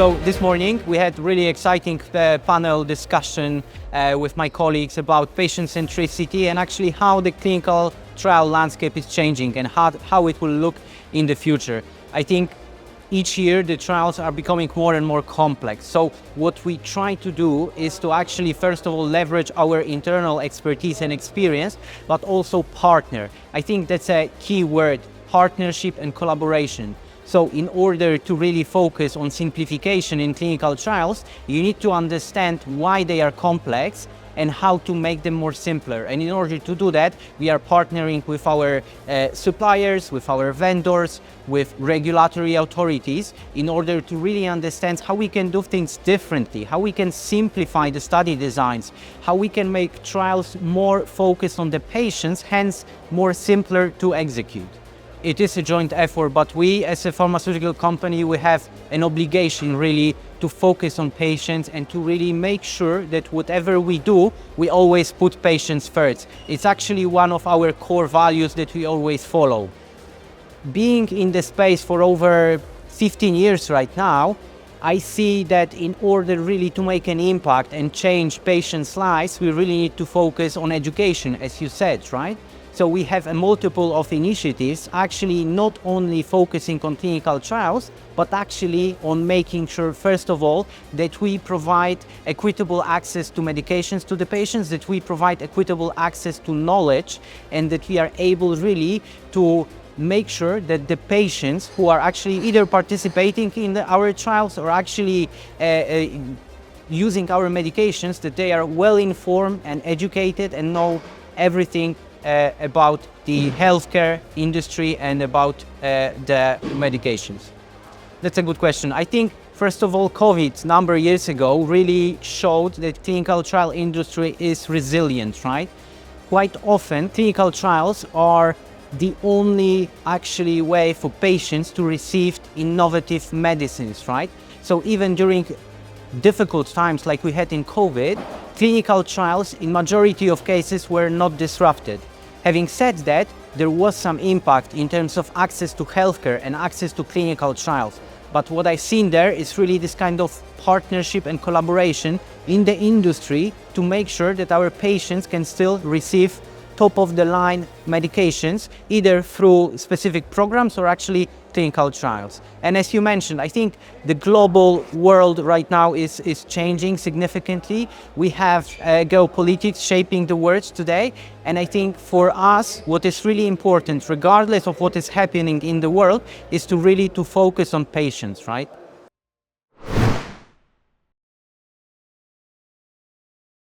So this morning we had really exciting panel discussion with my colleagues about patient centricity and actually how the clinical trial landscape is changing and how it will look in the future. I think each year the trials are becoming more and more complex. So what we try to do is to actually first of all leverage our internal expertise and experience, but also partner. I think that's a key word, partnership and collaboration. So in order to really focus on simplification in clinical trials, you need to understand why they are complex and how to make them more simpler. And in order to do that, we are partnering with our suppliers, with our vendors, with regulatory authorities in order to really understand how we can do things differently, how we can simplify the study designs, how we can make trials more focused on the patients, hence more simpler to execute. It is a joint effort, but we as a pharmaceutical company, we have an obligation really to focus on patients and to really make sure that whatever we do, we always put patients first. It's actually one of our core values that we always follow. Being in the space for over 15 years right now, I see that in order really to make an impact and change patients' lives, we really need to focus on education, as you said, right? So we have a multiple of initiatives actually not only focusing on clinical trials, but actually on making sure, first of all, that we provide equitable access to medications to the patients, that we provide equitable access to knowledge, and that we are able really to make sure that the patients who are actually either participating in our trials or actually using our medications, that they are well informed and educated and know everything about the healthcare industry and about the medications? That's a good question. I think, first of all, COVID, number of years ago, really showed that clinical trial industry is resilient, right? Quite often, clinical trials are the only actually way for patients to receive innovative medicines, right? So even during difficult times like we had in COVID, clinical trials in majority of cases were not disrupted. Having said that, there was some impact in terms of access to healthcare and access to clinical trials. But what I've seen there is really this kind of partnership and collaboration in the industry to make sure that our patients can still receive top-of-the-line medications, either through specific programs or actually clinical trials. And as you mentioned, I think the global world right now is changing significantly. We have geopolitics shaping the world today. And I think for us, what is really important, regardless of what is happening in the world, is to really focus on patients, right?